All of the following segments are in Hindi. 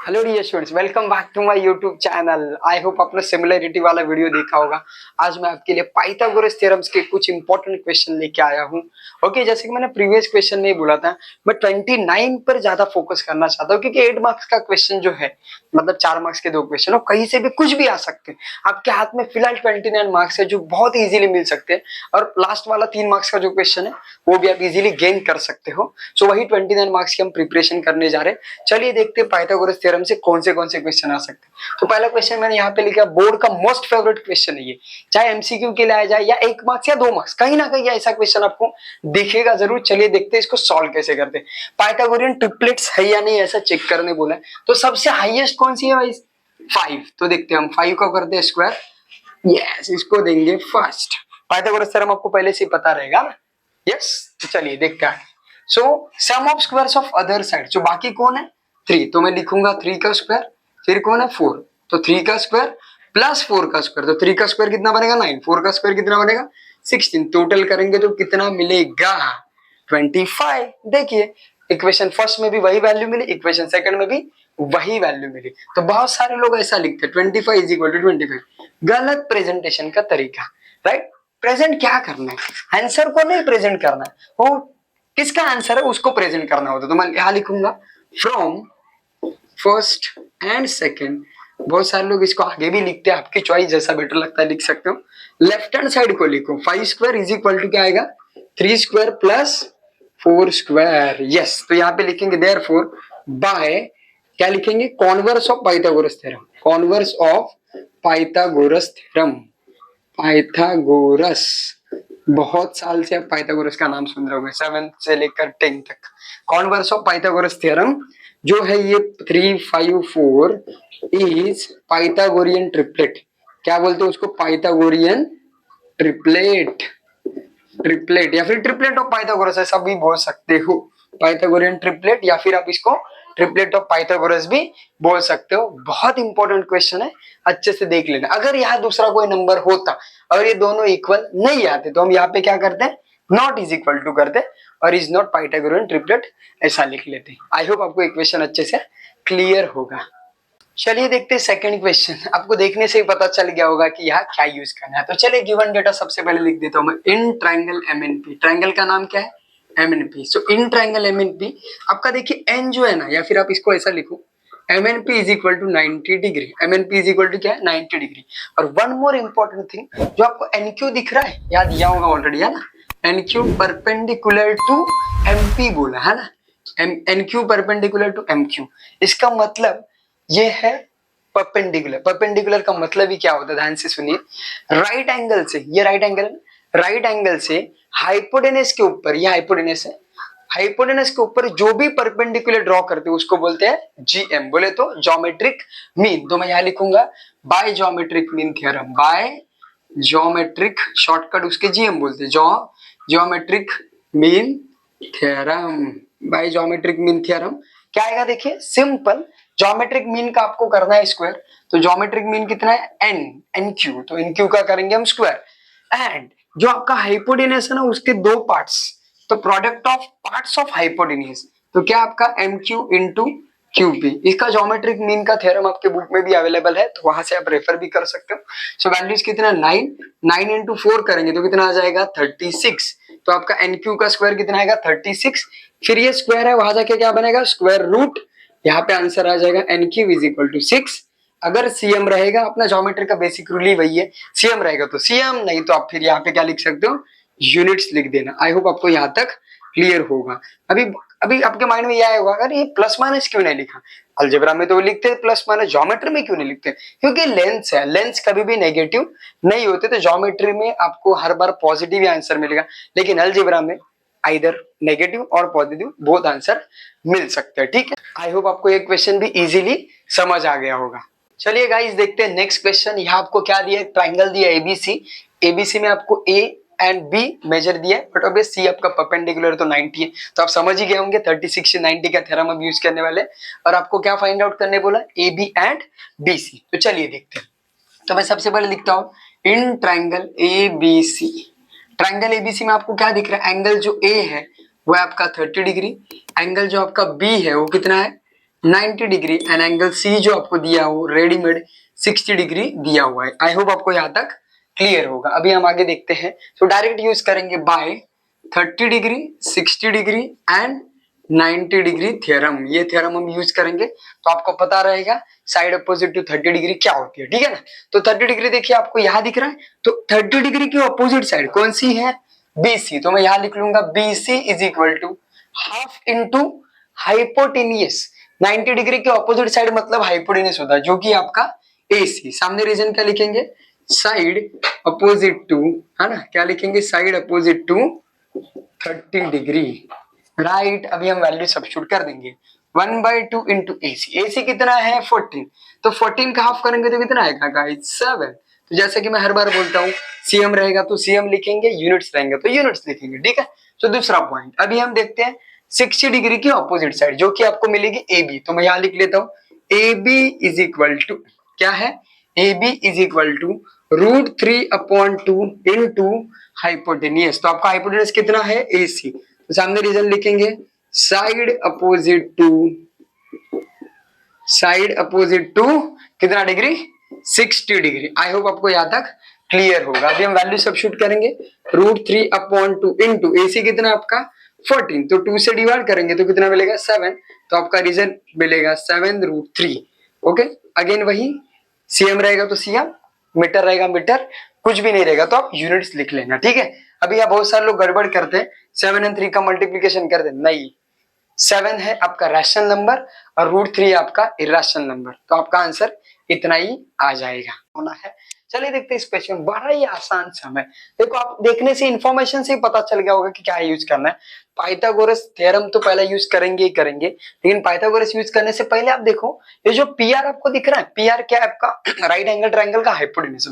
Hello dear students, welcome back to my YouTube channel. I hope आपने सिमिलरिटी वाला वीडियो देखा होगा। आज मैं आपके लिए पाइथागोरस थ्योरम्स के कुछ इंपॉर्टेंट क्वेश्चन लेके आया हूँ। ओके, जैसे कि मैंने प्रीवियस क्वेश्चन में ही बोला था, मैं 29 पर ज्यादा फोकस करना चाहता हूँ क्योंकि 8 मार्क्स का क्वेश्चन जो है, मतलब 4 मार्क्स के 2 क्वेश्चन हो, कहीं से भी कुछ भी आ सकते हैं। आपके हाथ में फिलहाल 29 मार्क्स है जो बहुत इजीली मिल सकते हैं, और लास्ट वाला 3 मार्क्स का जो क्वेश्चन है वो भी आप इजीली गेन कर सकते हो। सो वही 29 मार्क्स की हम प्रिपरेशन करने जा रहे हैं। चलिए देखते हैं पाइथागोरस थ्योरम से कौन से क्वेश्चन आ सकते हैं। तो पहला क्वेश्चन मैंने यहाँ पे लिखा, बोर्ड का मोस्ट फेवरेट क्वेश्चन है ये, चाहे एमसीक्यू के लिए आया जाए या 1 मार्क्स या 2 मार्क्स, कहीं ना कहीं ऐसा क्वेश्चन आपको दिखेगा जरूर। चलिए देखते हैं इसको सॉल्व कैसे करते हैं। पाइथागोरियन ट्रिपलेट्स है या नहीं ऐसा चेक करने बोला है, तो सबसे हाईएस्ट कौन सी है भाई? 5। तो देखते हैं हम 5 को करते हैं स्क्वायर। यस, इसको देंगे फर्स्ट। पाइथागोरस थ्योरम आपको पहले से पता रहेगा ना। यस, तो चलिए देखते हैं। So sum of squares of other side, जो बाकी कौन है 3, तो मैं लिखूंगा 3 का स्क्वायर, फिर कौन है 4, तो 3 का स्क्वायर प्लस 4 का स्क्वायर, तो 3 का स्क्वायर कितना बनेगा 9, 4 का स्क्वायर कितना बनेगा 16, टोटल करेंगे तो कितना मिलेगा 25। देखिए इक्वेशन फर्स्ट में भी वही वैल्यू मिली, इक्वेशन सेकंड में भी वही वैल्यू मिली। तो बहुत सारे लोग ऐसा लिखते हैं 25 इज इक्वल टू 25, गलत प्रेजेंटेशन का तरीका। राइट, प्रेजेंट क्या करना है, आंसर को नहीं प्रेजेंट करना है, वो किसका आंसर है उसको प्रेजेंट करना होता है। तो मैं यहां लिखूंगा फ्रॉम फर्स्ट एंड सेकंड। बहुत सारे लोग इसको आगे भी लिखते हैं, आपकी चॉइस जैसा बेटर लगता है लिख सकते हो। लेफ्ट हैंड साइड को लिखो, 5 स्क्वायर इज इक्वल टू क्या आएगा 3 स्क्वायर प्लस 4 स्क्वायर। यस, तो यहाँ पे लिखेंगे देयरफॉर बाय, क्या लिखेंगे, converse of Pythagoras theorem, converse of Pythagoras theorem. Pythagoras, बहुत साल से आप पाइथागोरस का नाम सुन रहे होंगे, 7th से लेकर 10th तक। कॉन्वर्स ऑफ पाइथागोरस थ्योरम जो है ये 3, 5, 4 इज पाइथागोरियन ट्रिपलेट। क्या बोलते हैं उसको? पाइथागोरियन ट्रिपलेट, ट्रिपलेट या फिर ट्रिपलेट ऑफ पाइथागोरस ऐसा भी बोल सकते हो। पाइथागोरियन ट्रिपलेट या फिर आप इसको ट्रिपलेट ऑफ पाइथागोरस भी बोल सकते हो। बहुत इंपॉर्टेंट क्वेश्चन है, अच्छे से देख लेना। अगर यहाँ दूसरा कोई नंबर होता और ये दोनों इक्वल नहीं आते तो हम यहाँ पे क्या करते हैं, नॉट इज इक्वल टू करते और इज नॉट पाइथागोरियन ट्रिपलेट ऐसा लिख लेते। आई होप आपको इक्वेशन अच्छे से क्लियर होगा। चलिए देखते हैं सेकंड क्वेश्चन। आपको देखने से ही पता चल गया होगा कि यहाँ क्या यूज करना है। तो चलिए गिवन डेटा सबसे पहले लिख देता हूँ मैं, इन ट्राइंगल एमएनपी। ट्राइंगल का नाम क्या है? MNP. So in triangle MNP आपका देखिए एन जो है ना, या फिर आप इसको ऐसा लिखो, MNP is equal to 90 degree. MNP is equal to क्या है 90 डिग्री। और वन मोर इंपॉर्टेंट थिंग, जो आपको एनक्यू दिख रहा है, याद दिया होगा ऑलरेडी है ना, एनक्यू परपेंडिकुलर टू एमपी बोला है ना, एनक्यू परपेंडिकुलर टू एमक्यू। इसका मतलब ये है परपेंडिकुलर। परपेंडिकुलर का मतलब ही क्या होता है, ध्यान से सुनिए। राइट एंगल से, ये राइट एंगल, राइट एंगल से हाइपोटेनस के ऊपर, ये हाइपोटेनस है, हाइपोटेनस के ऊपर जो भी परपेंडिकुलर ड्रॉ करते हैं उसको बोलते हैं जीएम, बोले तो ज्योमेट्रिक मीन। तो मैं यहां लिखूंगा by geometric mean theorem, by geometric, shortcut उसके जीएम बोलते हैं, geometric mean theorem, by geometric mean theorem. क्या आएगा देखिए, सिंपल, ज्योमेट्रिक मीन का आपको करना है स्क्वायर। तो ज्योमेट्रिक मीन कितना है एन, एन क्यू, तो एन क्यू का करेंगे हम स्क्वायर। एंड जो आपका हाइपोटेनस है ना, उसके 2 पार्ट्स, तो product of parts of hypotenuse, तो क्या आपका एम क्यू इंटू क्यूपी। इसका ज्योमेट्रिक मीन का थ्योरम आपके बुक में भी अवेलेबल है, तो वहां से आप रेफर भी कर सकते हो। सो वैल्यूज कितना 9, 9 इंटू 4 करेंगे तो कितना आ जाएगा 36। तो आपका एन क्यू का स्क्वायर कितना आएगा 36। फिर ये स्क्वायर है, वहां जाके क्या बनेगा स्क्वायर रूट, यहाँ पे आंसर आ जाएगा N Q is equal to 6। अगर सीएम रहेगा, अपना ज्योमेट्री का बेसिक रूल ही वही है, सीएम रहेगा तो सीएम, नहीं तो आप फिर यहाँ पे क्या लिख सकते हो, यूनिट्स लिख देना। आई होप आपको यहाँ तक क्लियर होगा। अभी अभी आपके माइंड में यह आया होगा, अगर ये प्लस माइनस क्यों नहीं लिखा, अलजेब्रा में तो लिखते हैं प्लस माइनस, ज्योमेट्री में क्यों नहीं लिखते? क्योंकि लेंस है, लेंस कभी भी नेगेटिव नहीं होते, तो ज्योमेट्री में आपको हर बार पॉजिटिव ही आंसर मिलेगा, लेकिन अलजेब्रा में आइदर नेगेटिव और पॉजिटिव बोथ आंसर मिल सकते हैं। ठीक है, आई होप आपको ये क्वेश्चन भी इजीली समझ आ गया होगा। चलिए गाइस देखते हैं नेक्स्ट क्वेश्चन। यहाँ आपको क्या दिया है, ट्राइंगल दिया एबीसी। एबीसी में आपको ए एंड बी मेजर दिया है, बट ऑब्वियस सी आपका परपेंडिकुलर तो 90 है, तो आप समझ ही गए होंगे 36 से 90 का थ्योरम अब यूज करने वाले। और आपको क्या फाइंड आउट करने बोला, A B and B C. तो चलिए देखते हैं। तो मैं सबसे पहले लिखता हूं in triangle A B C. Triangle ABC में आपको क्या दिख रहा है, एंगल जो ए है वो है आपका 30 डिग्री, एंगल जो आपका बी है वो कितना है 90 डिग्री एंड एंगल सी जो आपको दिया हो रेडीमेड 60 डिग्री दिया हुआ है। आई होप आपको यहाँ तक क्लियर होगा। अभी हम आगे देखते हैं। तो डायरेक्ट यूज करेंगे by 30 degree 60 degree and 90 degree theorem. ये थ्योरम हम यूज करेंगे तो आपको पता रहेगा साइड अपोजिट टू 30 डिग्री क्या होती है, ठीक है ना। तो 30 डिग्री देखिए आपको यहाँ दिख रहा है, तो 30 डिग्री की अपोजिट साइड कौन सी है, BC। तो मैं यहाँ लिख लूंगा BC is equal to half into hypotenuse. 90 degree के ऑपोजिट साइड मतलब हाइपोटेनियस होता है जो कि आपका AC। सामने रीजन क्या लिखेंगे, साइड अपोजिट टू, है ना, क्या लिखेंगे, side opposite to 30 degree, right. अभी हम वैल्यू सब्स्टिट्यूट कर देंगे 1/2 इंटू AC कितना है 14, तो 14 का हाफ करेंगे तो कितना आएगा गाइस 7। तो जैसे कि मैं हर बार बोलता हूँ CM रहेगा तो CM लिखेंगे, यूनिट्स रहेंगे तो यूनिट्स लिखेंगे, ठीक है। तो दूसरा पॉइंट अभी हम देखते हैं 60 डिग्री की ऑपोजिट साइड जो कि आपको मिलेगी AB। तो मैं यहाँ लिख लेता हूँ AB इज इक्वल टू क्या है, AB is equal to √3/2 into hypotenuse. तो आपका हाइपोटेनियस कितना है AC। तो सामने रीजन लिखेंगे साइड अपोजिट टू कितना डिग्री 60 डिग्री। आई होप आपको यहाँ तक क्लियर होगा। अभी हम वैल्यू सब्स्टिट्यूट करेंगे √3/2 इंटू AC कितना आपका 14, तो 2 से डिवाइड करेंगे तो कितना मिलेगा 7। तो आपका रीजन मिलेगा 7√3। ओके, अगेन वही CM रहेगा तो CM, मीटर रहेगा मीटर, कुछ भी नहीं रहेगा तो आप यूनिट्स लिख लेना, ठीक है। अभी यहाँ बहुत सारे लोग गड़बड़ करते हैं 7 और 3 का मल्टीप्लीकेशन करते हैं, नहीं, 7 है आपका रैशनल नंबर और √3 आपका इरेशनल नंबर। तो आपका आंसर इतना ही आ जाएगा होना है। चलिए देखते हैं इस क्वेश्चन, बड़ा ही आसान सा है। देखो आप देखने से इंफॉर्मेशन से ही पता चल गया होगा कि क्या यूज करना है। पाइथागोरस थ्योरम तो पहले यूज करेंगे ही करेंगे, लेकिन पाइथागोरस यूज करने से पहले आप देखो ये जो PR आपको दिख रहा है, PR क्या है आपका राइट एंगल ट्रायंगल का हाइपोटेन्यूज।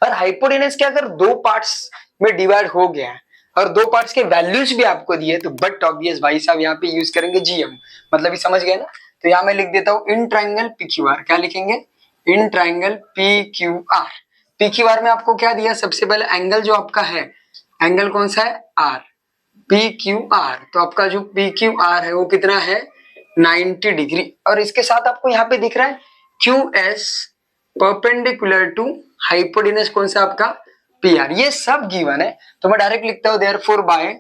और हाइपोटेन्यूज के अगर दो पार्ट्स में डिवाइड हो गया है और दो पार्ट्स के वैल्यूज भी आपको दिए तो बट ऑब्वियस भाई साहब यहाँ पे यूज करेंगे GM, मतलब ये समझ गए ना। तो यहाँ मैं लिख देता हूँ इन ट्रायंगल PQR, क्या लिखेंगे, इन ट्रायंगल PQR। PQR में आपको क्या दिया, सबसे पहले एंगल जो आपका है, एंगल कौन सा है R, PQR। तो आपका जो PQR है वो कितना है 90 डिग्री। और इसके साथ आपको यहाँ पे दिख रहा है QS परपेंडिकुलर टू हाइपोटेन्यूज कौन सा आपका PR। ये सब गिवन है तो मैं डायरेक्ट लिखता हूँ therefore by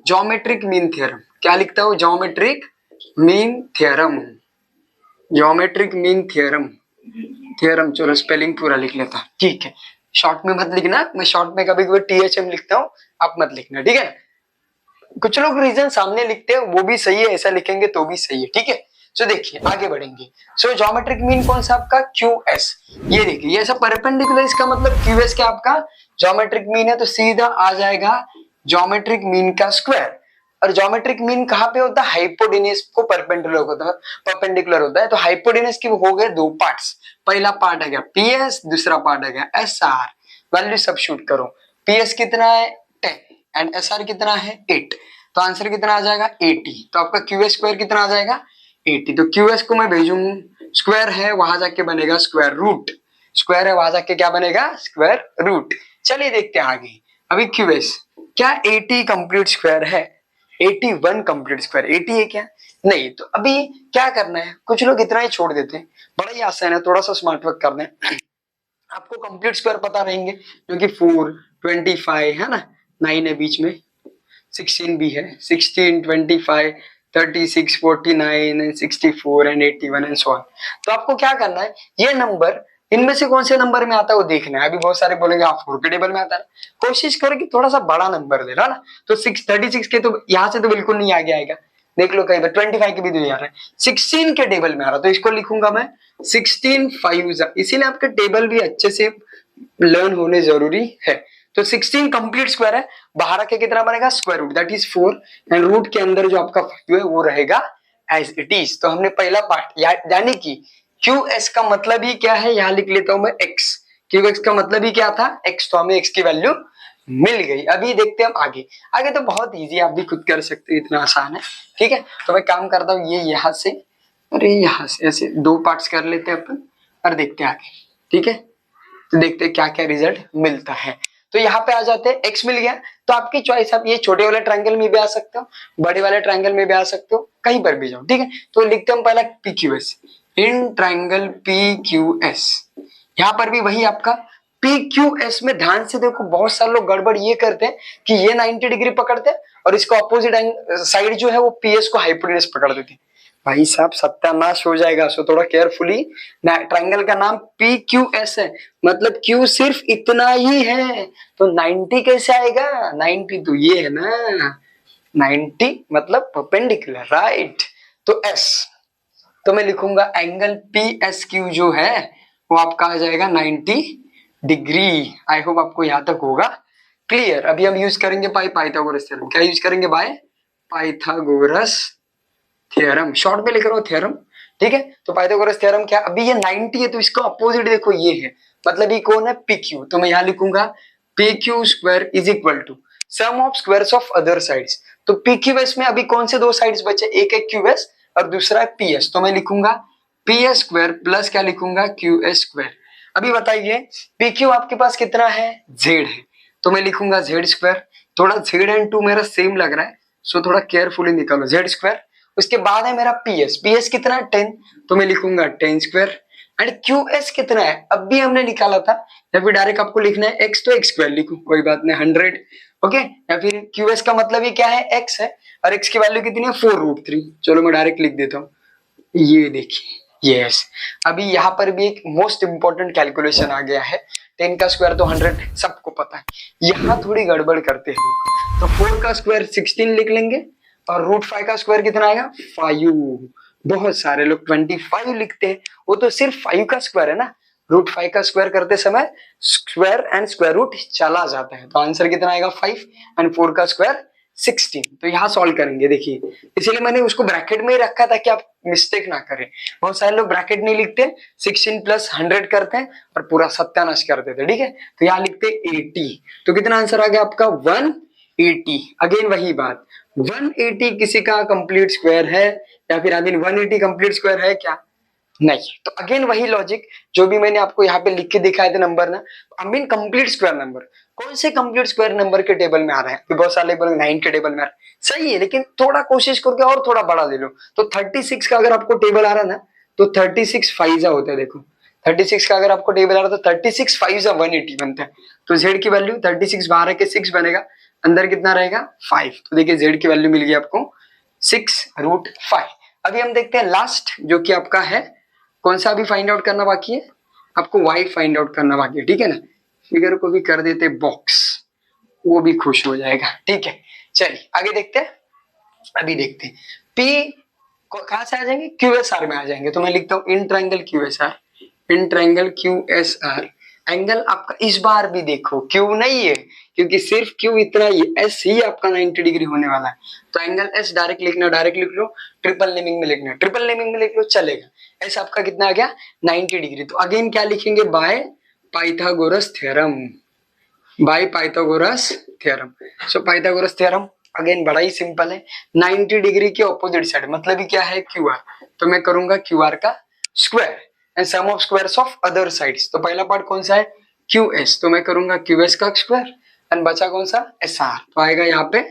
geometric mean theorem. क्या लिखता हूँ, geometric mean theorem, geometric mean theorem, theorem. चलो स्पेलिंग पूरा लिख लेता, ठीक है। शॉर्ट में मत लिखना, मैं शॉर्ट में कभी कभी THM लिखता हूँ, आप मत लिखना, ठीक है। कुछ लोग रीजन सामने लिखते हैं वो भी सही है, ऐसा लिखेंगे तो भी सही है, ठीक है। सो देखिए आगे बढ़ेंगे। सो ज्योमेट्रिक मीन कौन सा आपका QS। ये देखिए ये सब परपेंडिकुलर, इसका मतलब QS क्या आपका ज्योमेट्रिक मीन है, तो सीधा आ जाएगा ज्योमेट्रिक मीन का स्क्वायर। और ज्योमेट्रिक मीन कहाँ पे होता है, हाइपोटेन्यूज को परपेंडिकुलर होता है, परपेंडिकुलर होता है। तो हाइपोटेन्यूज की हो गए दो पार्ट्स, पहला पार्ट आ गया PS, दूसरा पार्ट आ गया SR। वैल्यू सब्स्टिट्यूट करो, PS कितना है 10 एंड SR कितना है 8, तो आंसर कितना आ जाएगा 80। तो आपका QS स्क्वायर कितना आ जाएगा 80। तो QS को मैं भेजूं, स्क्वायर है वहां जाके बनेगा स्क्वायर रूट, स्क्वायर है वहां जाके क्या बनेगा स्क्वायर रूट। चलिए देखते हैं आगे। अभी QS क्या 80 कंप्लीट स्क्वायर है, 81 कंप्लीट स्क्वायर, 80 है क्या, नहीं। तो अभी क्या करना है, कुछ लोग इतना ही छोड़ देते हैं, बड़ा ही आसान है, थोड़ा सा स्मार्ट वर्क करना है। आपको कंप्लीट स्क्वायर पता रहेंगे क्योंकि 4 25 है ना, 9 है बीच में, 16 भी है, 16 25 36 49 and 64 and 81 and so on. तो आपको क्या करना है, ये नंबर इनमें से कौन से नंबर में आता है वो देखना है। अभी बहुत सारे बोलेंगे आप 4 के टेबल में आता है, कोशिश करो कि थोड़ा सा बड़ा नंबर दे रहा ना। तो 36 के तो यहाँ से तो बिल्कुल नहीं आगे आएगा, देख लो कई बार 25 के भी नहीं आ रहा है, 16 के टेबल में आ रहा, तो इसको लिखूंगा मैं 16 5। इसीलिए आपके टेबल भी अच्छे से लर्न होने जरूरी है। तो 16 कंप्लीट स्क्वायर है, बाहर आके कितना बनेगा square root, that is 4 and root के अंदर जो आपका 5 है वो रहेगा एज इट इज। तो हमने पहला पार्ट यानी कि QS का मतलब ही क्या है, यहां लिख लेता हूं मैं X, QX का मतलब ही क्या था X, तो हमें X की वैल्यू मिल गई। अभी देखते हैं हम आगे। आगे तो बहुत इजी, आप भी खुद कर सकते हो, इतना आसान है, ठीक है। तो मैं काम करता हूँ ये यहाँ से और ये यहाँ से, ऐसे दो पार्ट्स कर लेते हैं अपन और देखते हैं आगे, ठीक है। तो देखते हैं क्या क्या रिजल्ट मिलता है। तो यहाँ पे आ जाते हैं, x मिल गया तो आपकी चॉइस, आप ये छोटे वाले ट्रायंगल में भी आ सकते हो, बड़े वाले ट्रायंगल में भी आ सकते हो, कहीं पर भी जाओ, ठीक है। तो लिखते हम पहला PQS, इन ट्रायंगल PQS। यहाँ पर भी वही आपका PQS में ध्यान से देखो, बहुत सारे लोग गड़बड़ ये करते हैं कि ये 90 डिग्री पकड़ते हैं और इसको अपोजिट साइड जो है वो PS को हाइपोटेन्यूज पकड़ देते हैं। भाई साहब सत्यानाश हो जाएगा, सो थोड़ा केयरफुली। ट्रायंगल का नाम PQS है, मतलब Q सिर्फ इतना ही है, तो 90 कैसे आएगा? 90 तो ये है ना, 90 मतलब परपेंडिकुलर, राइट। तो S, तो मैं लिखूंगा एंगल PSQ जो है वो आपका आ जाएगा 90 डिग्री। आई होप आपको यहां तक होगा क्लियर। अभी हम यूज करेंगे पाइथागोरस थ्योरम। क्या यूज करेंगे? बाय पाइथागोरस थ्योरम, शॉर्ट में लिख रहा हूं थ्योरम, ठीक है। तो पाइथागोरस थ्योरम क्या, अभी ये 90 है तो इसका अपोजिट देखो ये है, मतलब ये कौन है? PQ। तो मैं यहां लिखूंगा PQ square is equal to sum of squares of other sides. तो PQS में अभी कौन से दो साइड्स बचे? एक है QS और दूसरा है PS। तो मैं लिखूंगा PS स्क्वायर प्लस क्या लिखूंगा? QS square. अभी बताइए PQ आपके पास कितना है? Z है, तो मैं लिखूंगा Z स्क्वायर। थोड़ा Z एंड 2 मेरा सेम लग रहा है, सो थोड़ा केयरफुली निकालो, Z स्क्वायर। उसके बाद है मेरा PS कितना है? 10, तो मैं लिखूंगा 10 स्क्वायर। एंड QS कितना है? अब भी हमने निकाला था, या फिर डायरेक्ट आपको लिखना है X तो X स्क्वायर लिखो, कोई बात नहीं, 100, ओके। या फिर QS का मतलब ये क्या है? X है, और X की वैल्यू कितनी है? 4√3। चलो मैं डायरेक्ट लिख देता हूँ, ये देखिए, यस। अभी यहाँ पर भी एक मोस्ट इंपॉर्टेंट कैलकुलेशन आ गया है। 10 का स्क्वायर तो 100 सबको पता है, यहाँ थोड़ी गड़बड़ करते हैं लोग। तो 4 का स्क्वायर 16 लिख लेंगे, और √5 का स्क्वायर कितना आएगा? 5। बहुत सारे लोग 25 लिखते हैं, वो तो सिर्फ 5 का स्क्वायर है ना। √5 का स्क्वायर करते समय स्क्वायर एंड स्क्वायर रूट चला जाता है, तो आंसर कितना आएगा? 5, एंड 4 का स्क्वायर 16। तो यहाँ सॉल्व करेंगे, देखिए इसीलिए मैंने उसको ब्रैकेट में ही रखा था कि आप मिस्टेक ना करें। बहुत सारे लोग ब्रैकेट नहीं लिखते, 16 प्लस 100 करते हैं और पूरा सत्यानाश कर देते, ठीक है। तो यहाँ लिखते 80, तो कितना आंसर आ गया आपका? 180। अगेन वही बात, 180 किसी का कंप्लीट स्क्वायर है, या फिर आई मीन 180 कंप्लीट स्क्वायर है क्या? नहीं। तो अगेन वही लॉजिक जो भी मैंने आपको यहाँ पे लिख के दिखाए थे नंबर ना, I mean complete square number. कौन से कंप्लीट स्क्वायर नंबर के टेबल में आ रहे हैं? बहुत सारे बोलेंगे 9 के टेबल में आ रहे हैं, सही है, लेकिन थोड़ा कोशिश करके और थोड़ा बड़ा ले लो। तो 36 का अगर आपको टेबल आ रहा है ना, तो 36 फाइजा होता है, देखो 36 का अगर आपको टेबल आ रहा है तो 36 फाइजा 180 बनता है। तो जेड की वैल्यू 36 बाहर है के 6 बनेगा, अंदर कितना रहेगा? 5। तो देखिए जेड की वैल्यू मिल गई आपको 6√5। अभी हम देखते हैं लास्ट, जो कि आपका है कौन सा अभी फाइंड आउट करना बाकी है? आपको y फाइंड आउट करना बाकी है, ठीक है ना। फिगर को भी कर देते बॉक्स, वो भी खुश हो जाएगा, ठीक है। चलिए आगे देखते हैं। अभी देखते हैं P कहां से आ जाएंगे? QSR में आ जाएंगे। तो मैं लिखता हूं in triangle QSR, in triangle QSR। Angle आपका इस बार भी देखो Q नहीं है, क्योंकि सिर्फ Q इतना ही, S ही आपका 90 डिग्री होने वाला है। तो एंगल S डायरेक्ट लिखना, डायरेक्ट लिख लो, ट्रिपल नेमिंग में लिखना, ट्रिपल नेमिंग में लिख लो, चलेगा। S आपका कितना आ गया? 90 डिग्री। तो अगेन क्या लिखेंगे? By Pythagoras theorem, by Pythagoras theorem. So Pythagoras theorem again बड़ा ही सिंपल है, 90 डिग्री के ऑपोजिट साइड, मतलब ही क्या है? QR। तो मैं करूंगा QR का square and sum of squares of other sides. तो पहला पार्ट कौन सा है? QS, तो मैं करूंगा QS का स्क्वायर, एंड बचा कौन सा? SR, तो आएगा यहाँ पे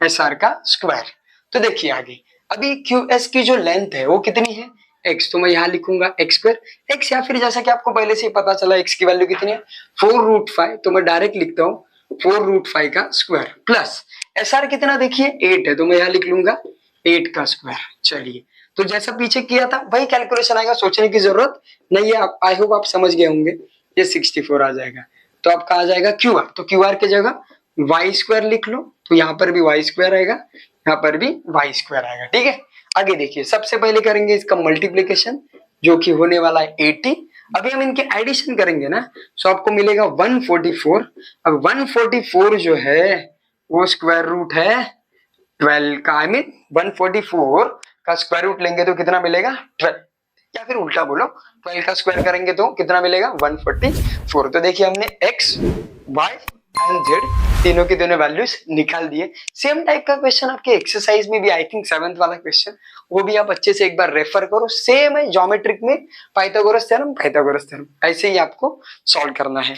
SR का स्क्वायर। तो देखिए आगे, अभी QS की जो लेंथ है वो कितनी है? X, तो मैं यहाँ लिखूंगा X स्क्वायर X, या फिर जैसा कि आपको पहले से ही पता चला X की वैल्यू कितनी है? 4√5, तो मैं डायरेक्ट लिखता हूँ 4√5 का स्क्वायर प्लस SR कितना देखिए 8 है, तो मैं यहाँ लिख लूंगा 8 का स्क्वायर। चलिए, तो जैसा पीछे किया था वही कैलकुलेशन आएगा, सोचने की जरूरत नहीं है। आप आई होप आप समझ गए होंगे। ये 64 आ जाएगा, तो आपका आ जाएगा QR। तो QR की जगह y स्क्वायर लिख लो, तो यहाँ पर भी y स्क्वायर आएगा, यहाँ पर भी y स्क्वायर आएगा, ठीक है। आगे देखिए, सबसे पहले करेंगे इसका मल्टीप्लीकेशन, जो कि होने वाला है 80। अभी हम इनके एडिशन करेंगे ना, सो आपको मिलेगा 144। अब 144 जो है वो स्क्वायर रूट है 12 का, आई मीन 144 का स्क्वायर रूट लेंगे तो कितना मिलेगा? 12, या फिर उल्टा बोलो 12 का स्क्वायर करेंगे तो कितना मिलेगा? 144। तो देखिए हमने x, y एंड z तीनों की दोनों वैल्यूज निकाल दिए। सेम टाइप का क्वेश्चन आपके एक्सरसाइज में भी, आई थिंक 7th वाला क्वेश्चन, वो भी आप अच्छे से एक बार रेफर करो। सेम है ज्योमेट्रिक में, पाइथागोरस थ्योरम, पाइथागोरस थ्योरम, ऐसे ही आपको सॉल्व करना है।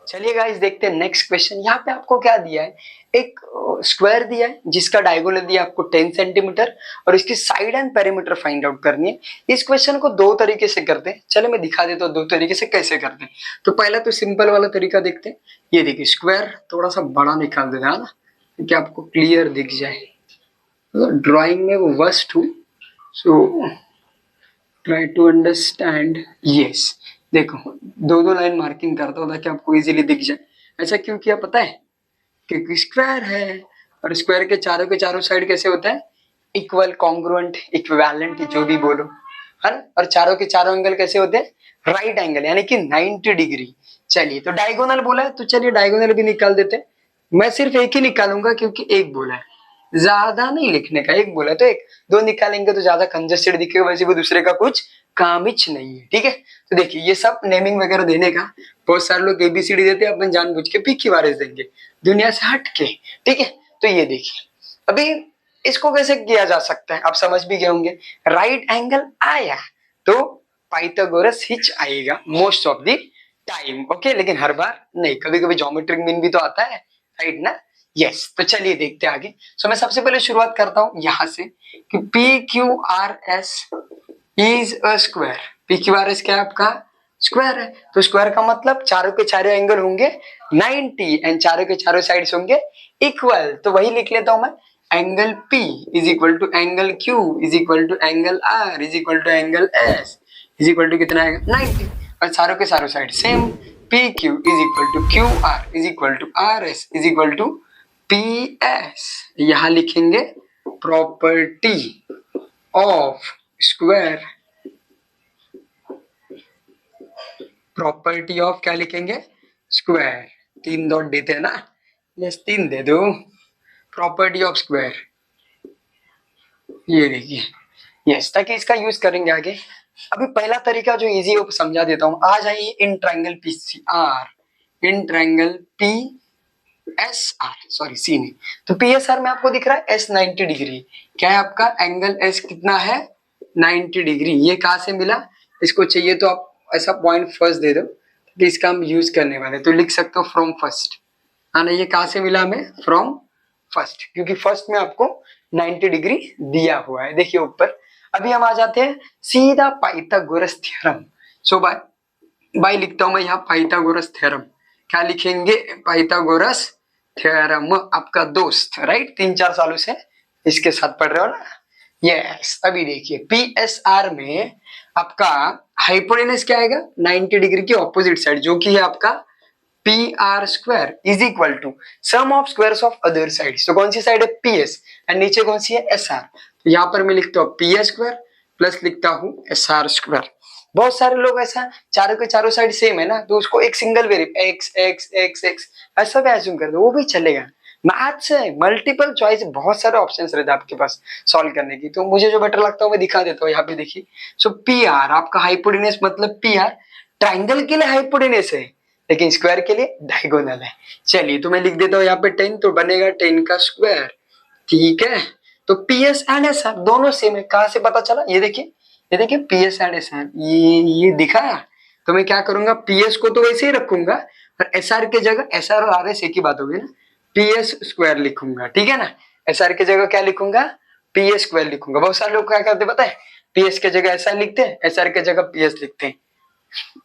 चलिए गाइस देखते हैं नेक्स्ट क्वेश्चन। यहाँ पे आपको क्या दिया है, एक स्क्वायर दिया है जिसका डायगोनल दिया आपको 10 सेंटीमीटर और इसकी side and perimeter find out करनी है। इस क्वेश्चन को दो तरीके से करते हैं, चलो मैं दिखा देता हूँ दो तरीके से कैसे करते हैं। तो पहला तो सिंपल वाला तरीका देखते हैं। ये देखिए स्क्वायर थोड़ा सा बड़ा निकाल देना है ना, कि आपको क्लियर दिख जाए। ड्राइंग में वो वर्स्ट हूँ, so try to understand. Yes, देखो दो दो लाइन मार्किंग करता हूँ ताकि आपको इजीली दिख जाए। ऐसा क्यों किया पता है, क्योंकि स्क्वायर है और स्क्वायर के चारों साइड कैसे होता है, इक्वल, कॉन्ग्रुएंट, इक्विवेलेंट, जो भी बोलो, है ना। और चारों के चारों एंगल कैसे होते हैं, राइट एंगल, यानी कि 90 डिग्री। चलिए तो डायगोनल बोला है तो चलिए डायगोनल भी निकाल देते हैं। मैं सिर्फ एक ही निकालूंगा क्योंकि एक बोला है, ज्यादा नहीं लिखने का। एक बोला तो एक, दो निकालेंगे तो ज्यादा कंजस्टेड दिखेगा, वैसे वो दूसरे का कुछ कामिच नहीं है, ठीक है। तो देखिए ये सब नेमिंग वगैरह देने का, बहुत सारे लोग एबीसीडी देते हैं, अपन जानबूझ के पी वारिस देंगे दुनिया से हट के, ठीक है। तो ये देखिए अभी इसको कैसे किया जा सकता है, आप समझ भी गए होंगे। राइट एंगल आया तो पाइथागोरस हिच आएगा most of the time, okay. लेकिन हर बार नहीं, कभी कभी ज्योमेट्रिक मीन भी तो आता है, राइट ना। यस, तो चलिए देखते हैं आगे। सो मैं सबसे पहले शुरुआत करता हूं यहां से कि P Q R S is a square. P Q R S क्या है आपका, स्क्वायर है। तो स्क्वायर का मतलब चारों के चारों एंगल होंगे 90 एंड चारों के चारों साइड्स होंगे इक्वल। तो वही लिख लेता हूं मैं, angle P is equal to angle Q is equal to angle R is equal to angle S is equal to कितना आएगा 90। और चारों के चारों side same, PQ is equal to QR is equal to RS is equal to PS। यहां लिखेंगे property of square, property of क्या लिखेंगे, स्क्वायर। तीन डॉट देते हैं ना, यस तीन दे दो, प्रॉपर्टी ऑफ स्क्वायर। ये देखिए यस, ताकि इसका यूज करेंगे आगे। अभी पहला तरीका जो इजी है वो समझा देता हूं। आ जाइए in triangle PCR, in triangle PSR, sorry C नहीं, तो PSR में आपको दिख रहा है S 90 डिग्री। क्या है आपका एंगल S कितना है, 90 डिग्री। ये कहां से मिला, इसको चाहिए तो आप ऐसा पॉइंट फर्स्ट दे दो कि इसका हम यूज करने वाले, तो लिख सकते हो फ्रॉम फर्स्ट, है ना। ये कहां से मिला हमें, फ्रॉम फर्स्ट, क्योंकि फर्स्ट में आपको 90 डिग्री दिया हुआ है। देखिए ऊपर। अभी हम आ जाते हैं सीधा पाइथागोरस थ्योरम। सो बाय लिखता हूं मैं यहाँ पाइथागोरस थ्योरम। क्या लिखेंगे, पाइथागोरस थ्योरम, आपका दोस्त, राइट, 3-4 सालों से इसके साथ पढ़ रहे हो ना। यस, अभी देखिए PSR में आपका हाइपोटेनस क्या आएगा, 90 डिग्री की ऑपोजिट साइड, जो कि है आपका PR square is equal to sum of squares of other sides. तो कौन सी साइड है, PS, एंड नीचे कौन सी है, SR। तो यहाँ पर मैं लिखता हूँ PS स्क्वायर प्लस लिखता हूँ SR स्क्वायर। बहुत सारे लोग ऐसा चारों के चारों साइड सेम है ना, तो उसको एक single variable x x x x ऐसा भी एज्यूम कर दो, वो भी चलेगा। मैथ्स है, मल्टीपल चॉइस, बहुत सारे ऑप्शंस रहते हैं आपके पास सॉल्व करने की। तो मुझे जो बेटर लगता है मैं दिखा देता हूँ। यहाँ पे देखिए, सो PR आपका हाइपोटेनस, मतलब PR ट्राइंगल के लिए हाइपोटेनस है, लेकिन स्क्वायर के लिए डायगोनल है। चलिए तो मैं लिख देता हूँ यहाँ पे 10, तो बनेगा 10 का स्क्वायर, ठीक है। तो PS एंड SR दोनों सेम है। कहां से पता चला, ये देखिए, ये देखिए PS एंड SR, ये दिखा। तो मैं क्या करूंगा, PS को तो वैसे ही रखूंगा और SR के जगह, SR और RS एक ही बात होगी ना, PS स्क्वायर लिखूंगा, ठीक है ना। SR के जगह क्या लिखूंगा, PS स्क्वायर लिखूंगा। बहुत सारे लोग क्या करते पता है, PS के जगह SR लिखते हैं, SR के जगह PS लिखते हैं।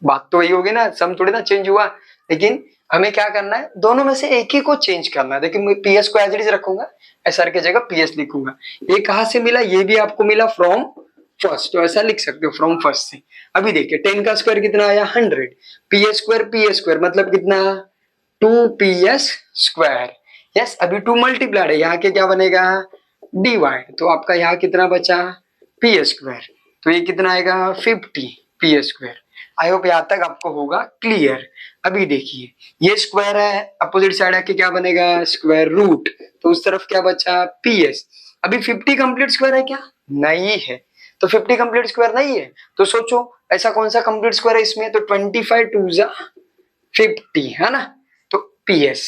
बात तो वही होगी ना, सम थोड़ी ना चेंज हुआ। लेकिन हमें क्या करना है, दोनों में से एक ही को चेंज करना है। देखिए मैं PS को एज इट इज रखूंगा, SR के जगह PS लिखूंगा। ये कहां से मिला, ये भी आपको मिला फ्रॉम फर्स्ट, तो ऐसा लिख सकते हो फ्रॉम फर्स्ट से। अभी देखिए 10 का स्क्वायर कितना आया, 100। PS स्क्वायर मतलब कितना, 2PS स्क्वायर। यस, अभी 2 मल्टीप्लाइड है, यहाँ के क्या बनेगा, डिवाइड। तो आपका यहाँ कितना बचा, PS स्क्वायर। तो ये कितना आएगा, 50 PS स्क्वायर। आई होप यहाँ तक आपको होगा क्लियर। अभी देखिए ये स्क्वायर है, अपोजिट साइड आके क्या बनेगा, स्क्वायर रूट। तो उस तरफ क्या बचा, PS। अभी 50 कंप्लीट स्क्वायर है क्या, नहीं है। तो 50 कंप्लीट स्क्वायर नहीं है, तो सोचो ऐसा कौन सा कंप्लीट स्क्वायर है इसमें, तो 25 2 जा 50, है ना। तो PS